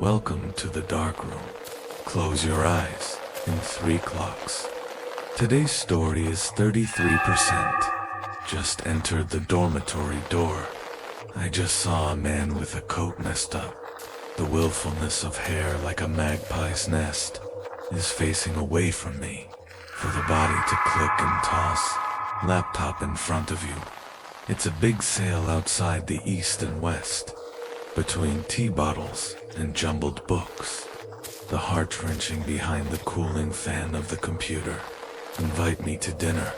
Welcome to the dark room. Close your eyes in 3 clocks. Today's story is 33%. Just entered the dormitory door. I just saw a man with a coat messed up. The willfulness of hair like a magpie's nest is facing away from me, for the body to click and toss. Laptop in front of you. It's a big sale outside the east and west, between tea bottles and jumbled books. The heart-wrenching behind the cooling fan of the computer. Invite me to dinner.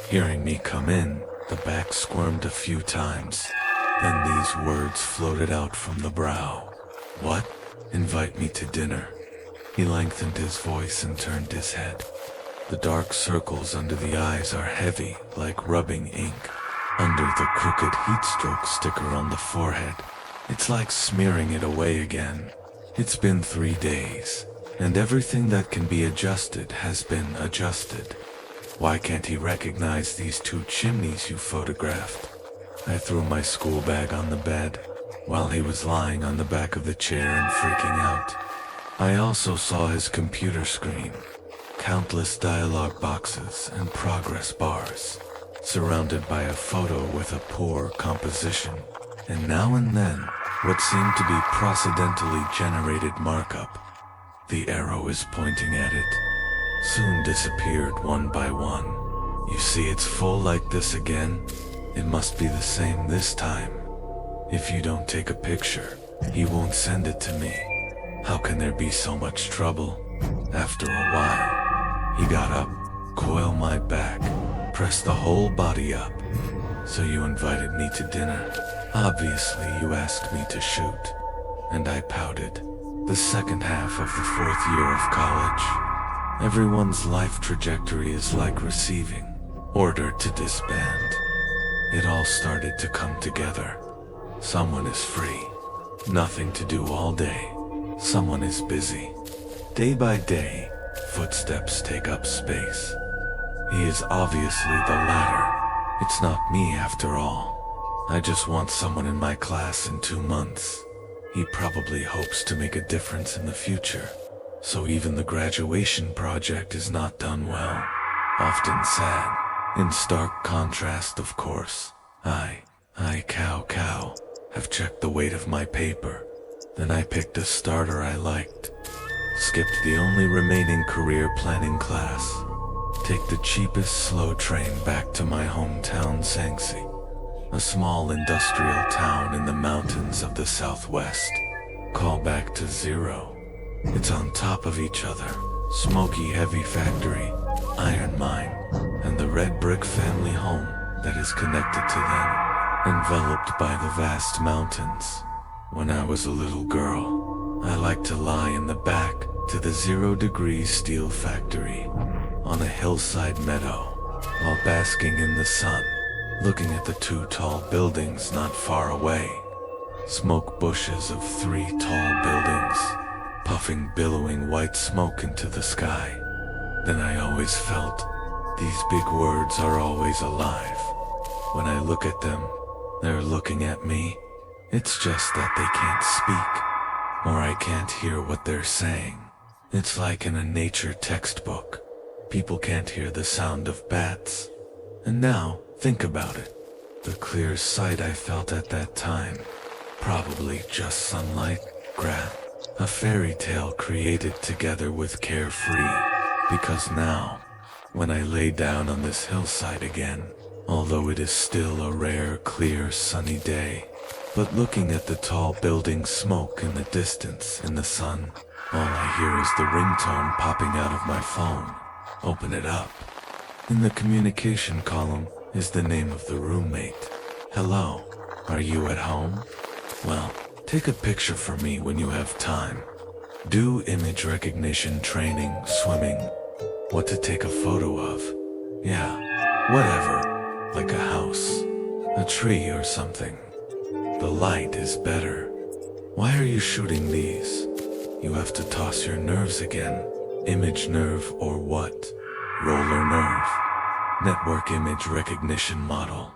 Hearing me come in, the back squirmed a few times. Then these words floated out from the brow. What? Invite me to dinner. He lengthened his voice and turned his head. The dark circles under the eyes are heavy, like rubbing ink. Under the crooked heat stroke sticker on the forehead, it's like smearing it away again. It's been 3 days, and everything that can be adjusted has been adjusted. Why can't he recognize these 2 chimneys you photographed? I threw my school bag on the bed, while he was lying on the back of the chair and freaking out. I also saw his computer screen, countless dialog boxes and progress bars, surrounded by a photo with a poor composition, and now and then, what seemed to be procedentally generated markup. The arrow is pointing at it. Soon disappeared one by one. You see it's full like this again? It must be the same this time. If you don't take a picture, he won't send it to me. How can there be so much trouble? After a while, he got up, coiled my back, pressed the whole body up. So you invited me to dinner. Obviously you asked me to shoot. And I pouted. The second half of the 4th year of college. Everyone's life trajectory is like receiving, order to disband. It all started to come together. Someone is free. Nothing to do all day. Someone is busy. Day by day, footsteps take up space. He is obviously the latter. It's not me after all. I just want someone in my class in 2 months. He probably hopes to make a difference in the future. So even the graduation project is not done well. Often sad. In stark contrast, of course. I, cow, have checked the weight of my paper. Then I picked a starter I liked. Skipped the only remaining career planning class. Take the cheapest slow train back to my hometown Sangsi, a small industrial town in the mountains of the southwest. Call back to 0. It's on top of each other. Smoky heavy factory, iron mine, and the red brick family home that is connected to them, enveloped by the vast mountains. When I was a little girl, I liked to lie in the back to the 0-degree steel factory on a hillside meadow while basking in the sun, looking at the 2 tall buildings not far away. Smoke bushes of 3 tall buildings, puffing billowing white smoke into the sky. Then I always felt these big words are always alive. When I look at them, they're looking at me. It's just that they can't speak, or I can't hear what they're saying. It's like in a nature textbook. People can't hear the sound of bats. And now, think about it. The clear sight I felt at that time. Probably just sunlight, grass, a fairy tale created together with carefree. Because now, when I lay down on this hillside again, although it is still a rare, clear, sunny day, but looking at the tall building smoke in the distance in the sun, all I hear is the ringtone popping out of my phone. Open it up. In the communication column is the name of the roommate. Hello, are you at home? Well, take a picture for me when you have time. Do image recognition training, swimming, what to take a photo of. Yeah, whatever, like a house, a tree or something. The light is better. Why are you shooting these? You have to toss your nerves again. Image nerve or what? Roller nerve. Network image recognition model.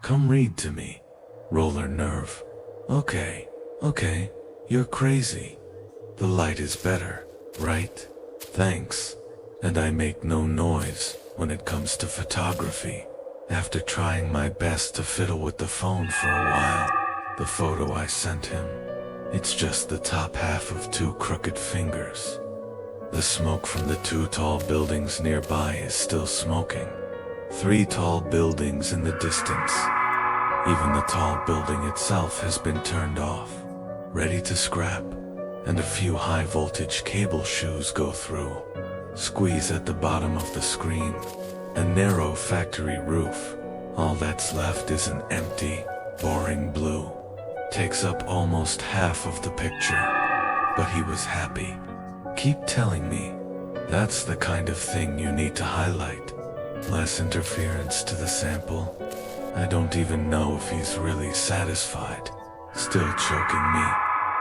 Come read to me. Roller nerve. Okay, you're crazy. The light is better, right? Thanks. And I make no noise when it comes to photography. After trying my best to fiddle with the phone for a while, the photo I sent him, it's just the top half of 2 crooked fingers. The smoke from the 2 tall buildings nearby is still smoking. 3 tall buildings in the distance. Even the tall building itself has been turned off, ready to scrap, and a few high-voltage cable shoes go through. Squeeze at the bottom of the screen. A narrow factory roof. All that's left is an empty, boring blue. Takes up almost half of the picture. But he was happy. Keep telling me. That's the kind of thing you need to highlight. Less interference to the sample. I don't even know if he's really satisfied. Still choking me.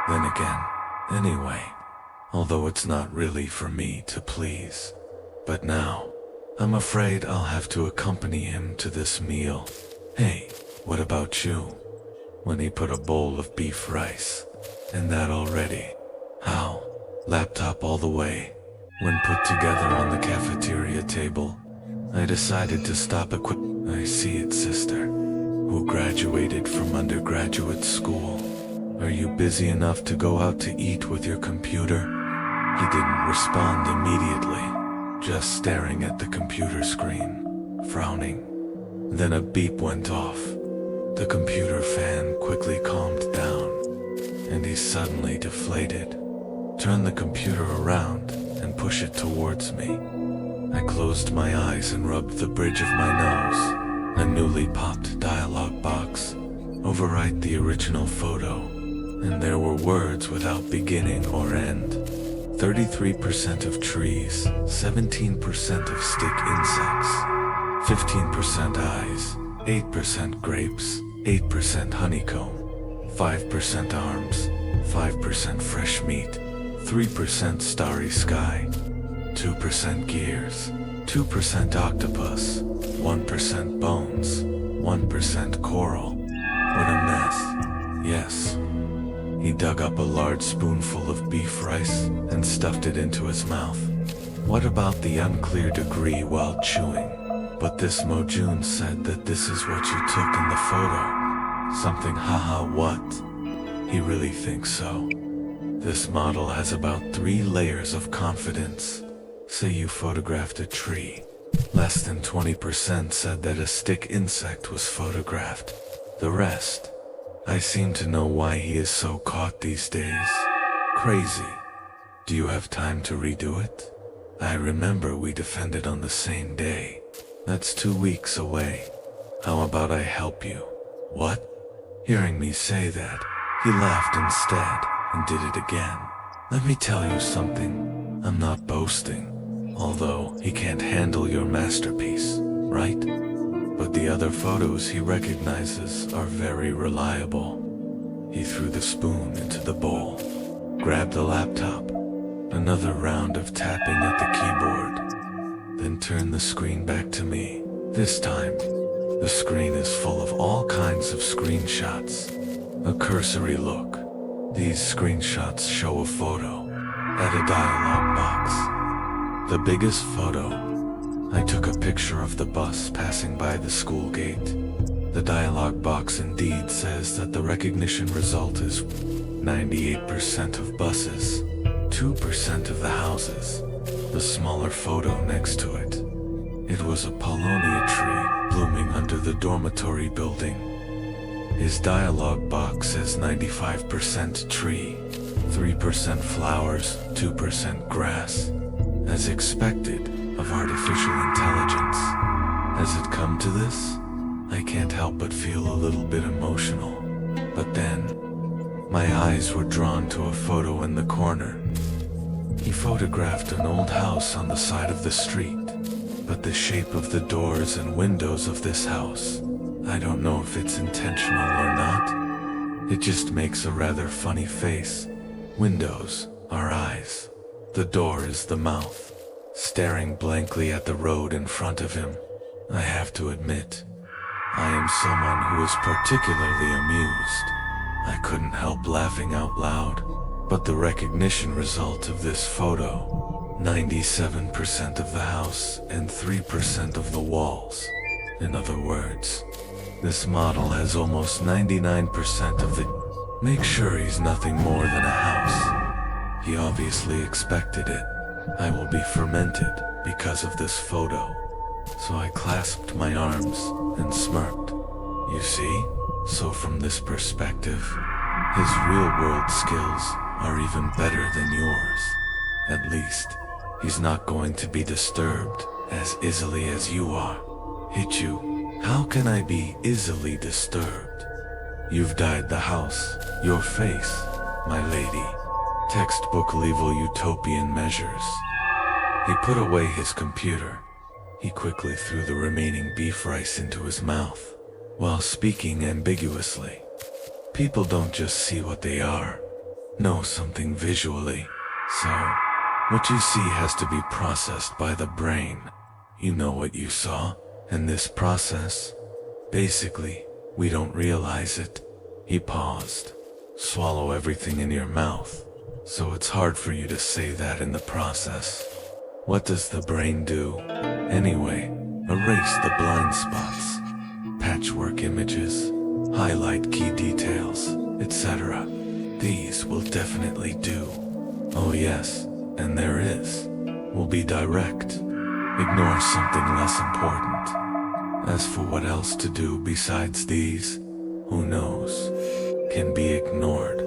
Then again, anyway. Although it's not really for me to please. But now, I'm afraid I'll have to accompany him to this meal. Hey, what about you? When he put a bowl of beef rice. And that already. How? Laptop all the way. When put together on the cafeteria table, I decided to stop a quick. I see it, sister. Who graduated from undergraduate school. Are you busy enough to go out to eat with your computer? He didn't respond immediately, just staring at the computer screen, frowning. Then a beep went off. The computer fan quickly calmed down, and he suddenly deflated. Turn the computer around and push it towards me. I closed my eyes and rubbed the bridge of my nose. A newly popped dialog box. Overwrite the original photo. And there were words without beginning or end. 33% of trees, 17% of stick insects, 15% eyes, 8% grapes, 8% honeycomb, 5% arms, 5% fresh meat, 3% starry sky, 2% gears, 2% octopus, 1% bones, 1% coral. What a mess. Yes. He dug up a large spoonful of beef rice and stuffed it into his mouth. What about the unclear degree while chewing? But this Mojun said that this is what you took in the photo. Something haha what? He really thinks so. This model has about 3 layers of confidence. Say you photographed a tree. Less than 20% said that a stick insect was photographed. The rest, I seem to know why he is so caught these days. Crazy. Do you have time to redo it? I remember we defended on the same day. That's 2 weeks away. How about I help you? What? Hearing me say that, he laughed instead and did it again. Let me tell you something. I'm not boasting. Although he can't handle your masterpiece, right? But the other photos he recognizes are very reliable. He threw the spoon into the bowl, grabbed the laptop, another round of tapping at the keyboard, then turned the screen back to me. This time, the screen is full of all kinds of screenshots. A cursory look. These screenshots show a photo at a dialog box. The biggest photo. I took a picture of the bus passing by the school gate. The dialog box indeed says that the recognition result is 98% of buses, 2% of the houses. The smaller photo next to it. It was a paulownia tree blooming under the dormitory building. His dialog box says 95% tree, 3% flowers, 2% grass. As expected, of artificial intelligence. Has it come to this? I can't help but feel a little bit emotional. But then, my eyes were drawn to a photo in the corner. He photographed an old house on the side of the street. But the shape of the doors and windows of this house, I don't know if it's intentional or not. It just makes a rather funny face. Windows are eyes. The door is the mouth. Staring blankly at the road in front of him, I have to admit, I am someone who is particularly amused. I couldn't help laughing out loud, But the recognition result of this photo, 97% of the house and 3% of the walls. In other words, this model has almost 99% of the... Make sure he's nothing more than a house. He obviously expected it. I will be fermented because of this photo. So I clasped my arms and smirked. You see? So from this perspective, his real-world skills are even better than yours. At least, he's not going to be disturbed as easily as you are. Hit you? How can I be easily disturbed? You've dyed the house, your face, my lady. Textbook level utopian measures. He put away his computer. He quickly threw the remaining beef rice into his mouth, while speaking ambiguously. People don't just see what they are, know something visually. So, what you see has to be processed by the brain. You know what you saw, and this process, basically, we don't realize it. He paused. Swallow everything in your mouth, so it's hard for you to say that in the process. What does the brain do? Anyway, erase the blind spots, patchwork images, highlight key details, etc. These will definitely do. Oh yes, and there is. Will be direct. Ignore something less important. As for what else to do besides these, who knows? Can be ignored.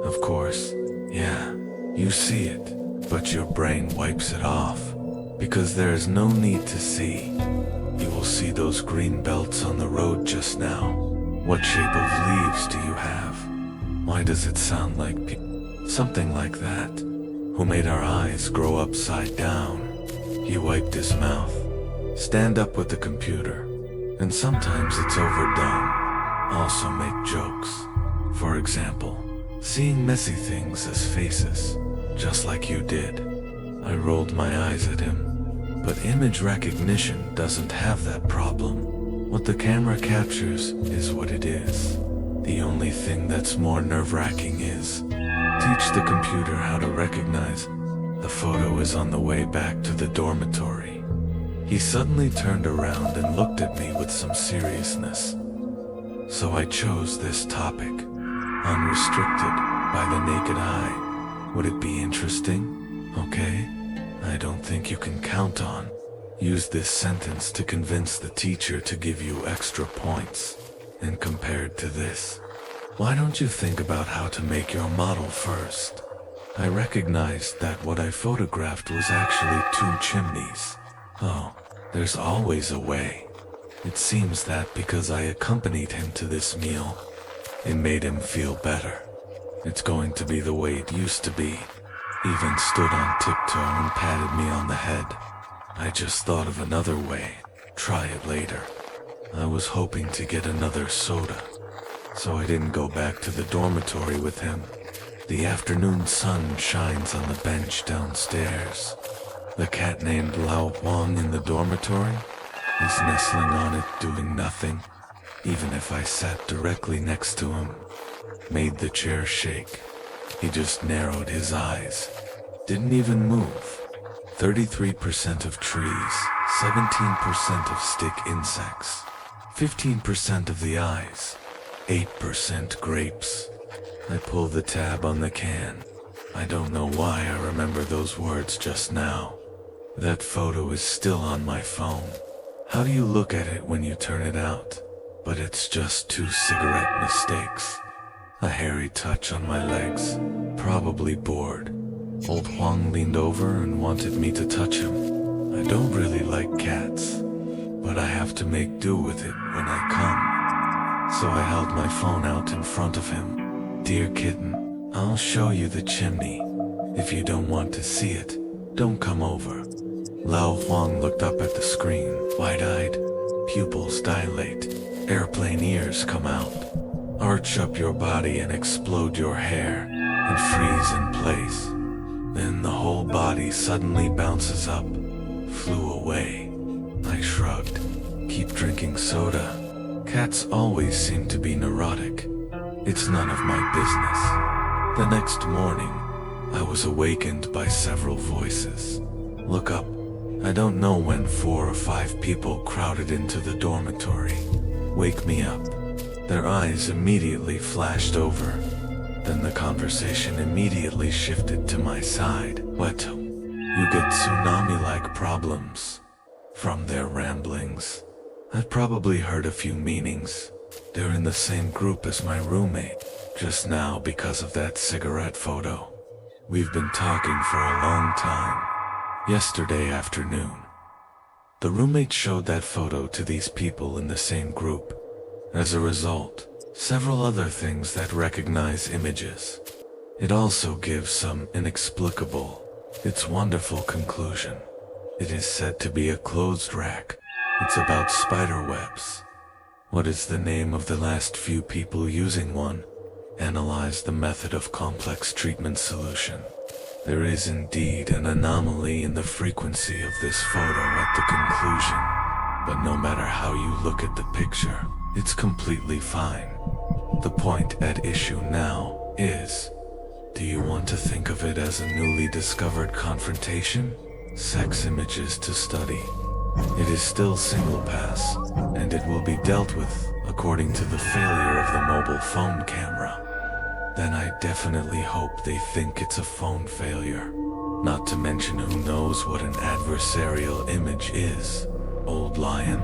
Of course, yeah, you see it, but your brain wipes it off, because there is no need to see. You will see those green belts on the road just now. What shape of leaves do you have? Why does it sound like something like that? Who made our eyes grow upside down? He wiped his mouth. Stand up with the computer. And sometimes it's overdone. Also make jokes. For example, seeing messy things as faces, just like you did. I rolled my eyes at him. But image recognition doesn't have that problem. What the camera captures is what it is. The only thing that's more nerve-wracking is teach the computer how to recognize the photo is on the way back to the dormitory. He suddenly turned around and looked at me with some seriousness. So I chose this topic, unrestricted by the naked eye. Would it be interesting? Okay. I don't think you can count on. Use this sentence to convince the teacher to give you extra points. And compared to this, why don't you think about how to make your model first? I recognized that what I photographed was actually 2 chimneys. Oh, there's always a way. It seems that because I accompanied him to this meal, it made him feel better. It's going to be the way it used to be. Even stood on tiptoe and patted me on the head. I just thought of another way. Try it later. I was hoping to get another soda, so I didn't go back to the dormitory with him. The afternoon sun shines on the bench downstairs. The cat named Lao Huang in the dormitory is nestling on it doing nothing, even if I sat directly next to him. Made the chair shake. He just narrowed his eyes. Didn't even move. 33% of trees, 17% of stick insects, 15% of the eyes, 8% grapes. I pull the tab on the can. I don't know why I remember those words just now. That photo is still on my phone. How do you look at it when you turn it out? But it's just 2 cigarette mistakes. A hairy touch on my legs, probably bored. Old Huang leaned over and wanted me to touch him. I don't really like cats, but I have to make do with it when I come. So I held my phone out in front of him. Dear kitten, I'll show you the chimney. If you don't want to see it, don't come over. Lao Huang looked up at the screen, wide-eyed. Pupils dilate. Airplane ears come out. Arch up your body and explode your hair, and freeze in place. Then the whole body suddenly bounces up. Flew away. I shrugged. Keep drinking soda. Cats always seem to be neurotic. It's none of my business. The next morning, I was awakened by several voices. Look up. I don't know when 4 or 5 people crowded into the dormitory. Wake me up. Their eyes immediately flashed over. Then the conversation immediately shifted to my side. What? You get tsunami-like problems from their ramblings. I'd probably heard a few meanings. They're in the same group as my roommate, just now because of that cigarette photo. We've been talking for a long time. Yesterday afternoon, the roommate showed that photo to these people in the same group. As a result, several other things that recognize images. It also gives some inexplicable, it's wonderful conclusion. It is said to be a closed rack. It's about spider webs. What is the name of the last few people using one? Analyze the method of complex treatment solution. There is indeed an anomaly in the frequency of this photo at the conclusion. But no matter how you look at the picture, it's completely fine. The point at issue now is, do you want to think of it as a newly discovered confrontation? Sex images to study. It is still single pass, and it will be dealt with according to the failure of the mobile phone camera. Then I definitely hope they think it's a phone failure. Not to mention who knows what an adversarial image is. Old lion.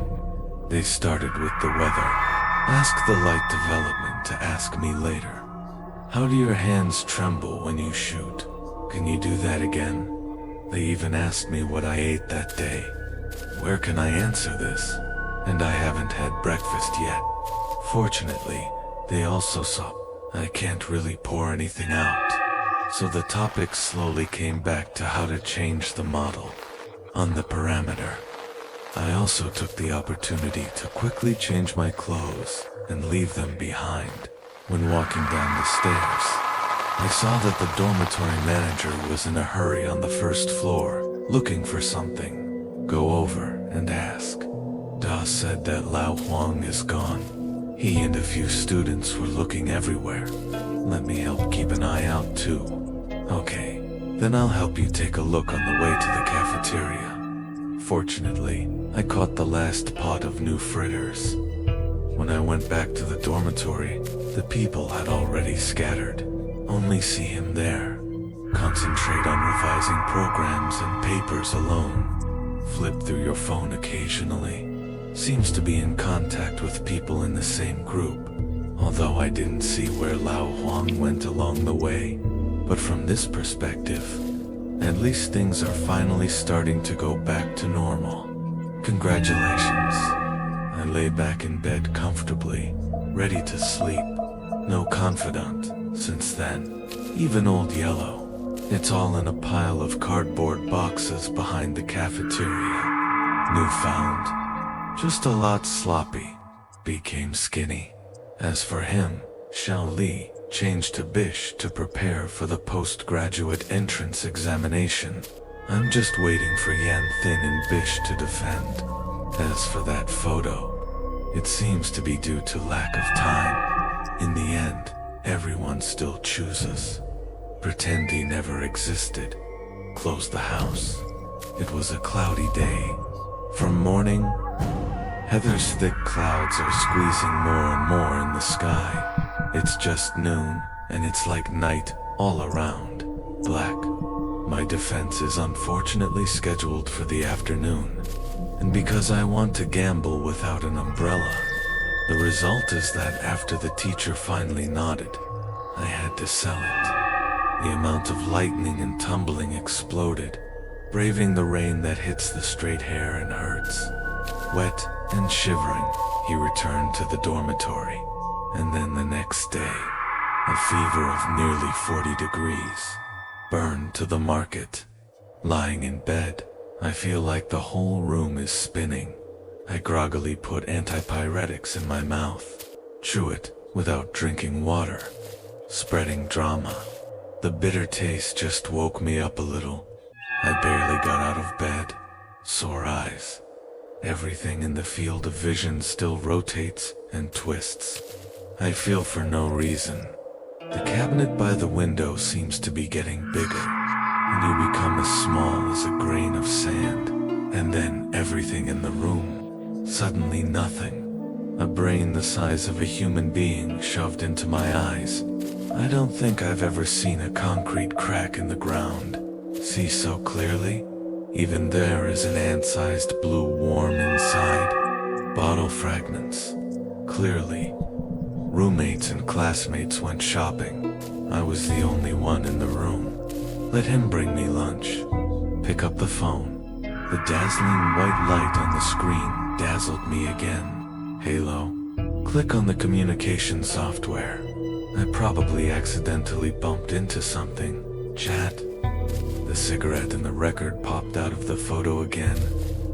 They started with the weather. Ask the light development to ask me later. How do your hands tremble when you shoot? Can you do that again? They even asked me what I ate that day. Where can I answer this? And I haven't had breakfast yet. Fortunately, they also saw I can't really pour anything out. So the topic slowly came back to how to change the model on the parameter. I also took the opportunity to quickly change my clothes and leave them behind. When walking down the stairs, I saw that the dormitory manager was in a hurry on the first floor, looking for something. Go over and ask. Da said that Lao Huang is gone. He and a few students were looking everywhere. Let me help keep an eye out too. Okay, then I'll help you take a look on the way to the cafeteria. Fortunately, I caught the last pot of new fritters. When I went back to the dormitory, the people had already scattered. Only see him there. Concentrate on revising programs and papers alone. Flip through your phone occasionally. Seems to be in contact with people in the same group. Although I didn't see where Lao Huang went along the way. But from this perspective, at least things are finally starting to go back to normal. Congratulations. I lay back in bed comfortably, ready to sleep. No confidant, since then. Even Old Yellow. It's all in a pile of cardboard boxes behind the cafeteria. Newfound. Just a lot sloppy. Became skinny. As for him, Xiao Li changed to Bish to prepare for the postgraduate entrance examination. I'm just waiting for Yan Thin and Bish to defend. As for that photo, it seems to be due to lack of time. In the end, everyone still chooses. Pretend he never existed. Close the house. It was a cloudy day. From morning, Heather's thick clouds are squeezing more and more in the sky. It's just noon, and it's like night all around. Black. My defense is unfortunately scheduled for the afternoon. And because I want to gamble without an umbrella, the result is that after the teacher finally nodded, I had to sell it. The amount of lightning and tumbling exploded, braving the rain that hits the straight hair and hurts. Wet and shivering, he returned to the dormitory. And then the next day, a fever of nearly 40 degrees, burned to the market. Lying in bed, I feel like the whole room is spinning. I groggily put antipyretics in my mouth. Chew it without drinking water. Spreading drama. The bitter taste just woke me up a little. I barely got out of bed. Sore eyes. Everything in the field of vision still rotates and twists. I feel for no reason. The cabinet by the window seems to be getting bigger, and you become as small as a grain of sand. And then everything in the room, suddenly nothing. A brain the size of a human being shoved into my eyes. I don't think I've ever seen a concrete crack in the ground see so clearly. Even there is an ant-sized blue worm inside. Bottle fragments. Clearly. Roommates and classmates went shopping. I was the only one in the room. Let him bring me lunch. Pick up the phone. The dazzling white light on the screen dazzled me again. Halo. Click on the communication software. I probably accidentally bumped into something. Chat. The cigarette and the record popped out of the photo again,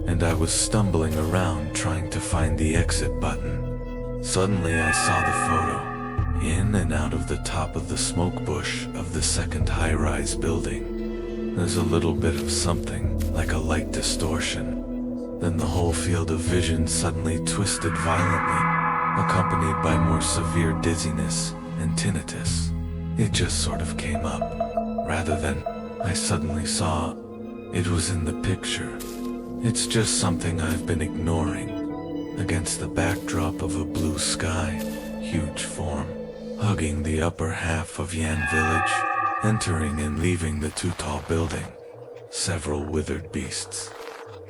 and I was stumbling around trying to find the exit button. Suddenly I saw the photo, in and out of the top of the smoke bush of the second high-rise building. There's a little bit of something, like a light distortion. Then the whole field of vision suddenly twisted violently, accompanied by more severe dizziness and tinnitus. It just sort of came up, rather than I suddenly saw it was in the picture. It's just something I've been ignoring. Against the backdrop of a blue sky, huge form, hugging the upper half of Yan Village, entering and leaving the too tall building. Several withered beasts.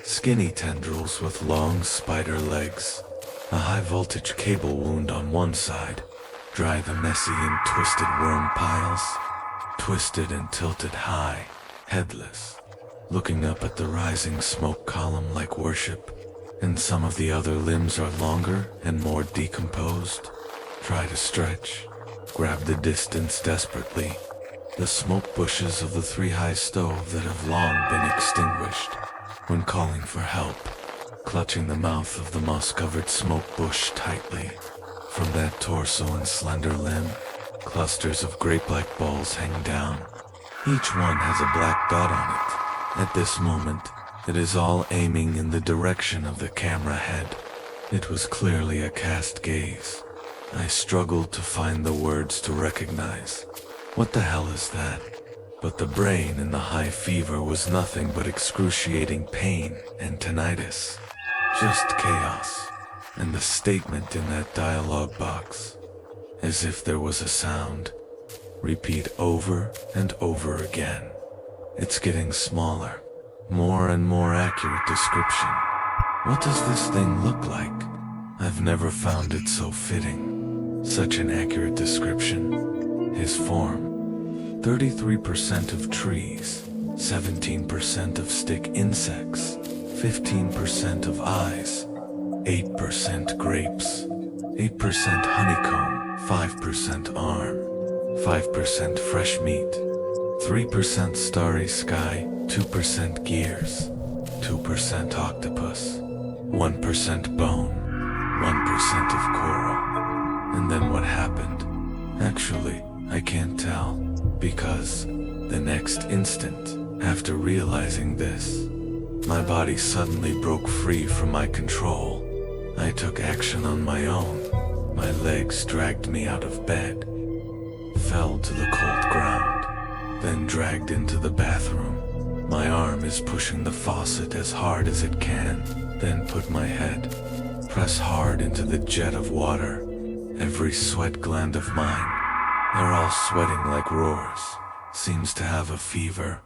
Skinny tendrils with long spider legs. A high voltage cable wound on one side. Dry the messy and twisted worm piles. Twisted and tilted high, headless. Looking up at the rising smoke column like worship. And some of the other limbs are longer and more decomposed. Try to stretch. Grab the distance desperately. The smoke bushes of the three-high stove that have long been extinguished. When calling for help, clutching the mouth of the moss-covered smoke bush tightly. From that torso and slender limb, clusters of grape-like balls hang down. Each one has a black dot on it. At this moment, it is all aiming in the direction of the camera head. It was clearly a cast gaze. I struggled to find the words to recognize. What the hell is that? But the brain in the high fever was nothing but excruciating pain and tinnitus. Just chaos. And the statement in that dialogue box, as if there was a sound, repeat over and over again. It's getting smaller. More and more accurate description. What does this thing look like? I've never found it so fitting. Such an accurate description. His form. 33% of trees, 17% of stick insects, 15% of eyes, 8% grapes, 8% honeycomb, 5% arm, 5% fresh meat, 3% starry sky, 2% gears, 2% octopus, 1% bone, 1% of coral. And then what happened? Actually, I can't tell, because the next instant, after realizing this, my body suddenly broke free from my control. I took action on my own. My legs dragged me out of bed, fell to the cold ground, then dragged into the bathroom. My arm is pushing the faucet as hard as it can, then put my head, press hard into the jet of water. Every sweat gland of mine, they're all sweating like roars, seems to have a fever.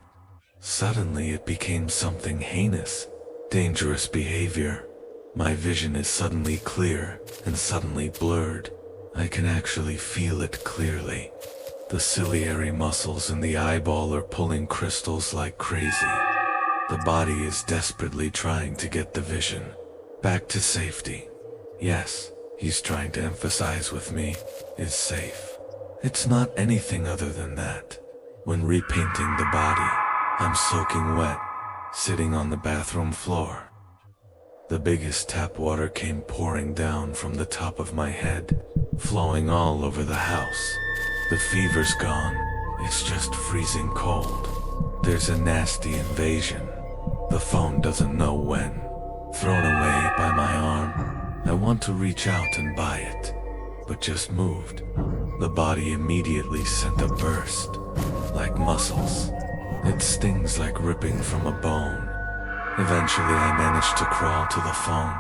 Suddenly it became something heinous, dangerous behavior. My vision is suddenly clear and suddenly blurred. I can actually feel it clearly. The ciliary muscles in the eyeball are pulling crystals like crazy. The body is desperately trying to get the vision back to safety. Yes, he's trying to emphasize with me, is safe. It's not anything other than that. When repainting the body, I'm soaking wet, sitting on the bathroom floor. The biggest tap water came pouring down from the top of my head, flowing all over the house. The fever's gone, it's just freezing cold. There's a nasty invasion. The phone doesn't know when. Thrown away by my arm. I want to reach out and buy it, but just moved. The body immediately sent a burst, like muscles. It stings like ripping from a bone. Eventually I managed to crawl to the phone.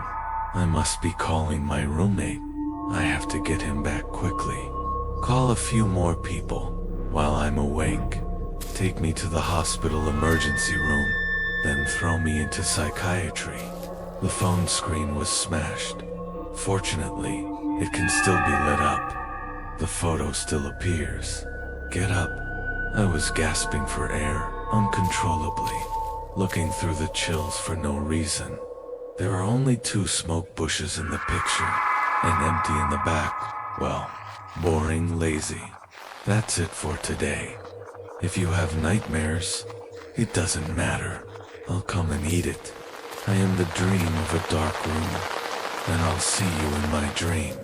I must be calling my roommate. I have to get him back quickly. Call a few more people while I'm awake. Take me to the hospital emergency room, then throw me into psychiatry. The phone screen was smashed. Fortunately, it can still be lit up. The photo still appears. Get up. I was gasping for air, uncontrollably, looking through the chills for no reason. There are only 2 smoke bushes in the picture, and empty in the back. Well, boring, lazy. That's it for today. If you have nightmares, it doesn't matter. I'll come and eat it. I am the dream of a dark room, and I'll see you in my dream.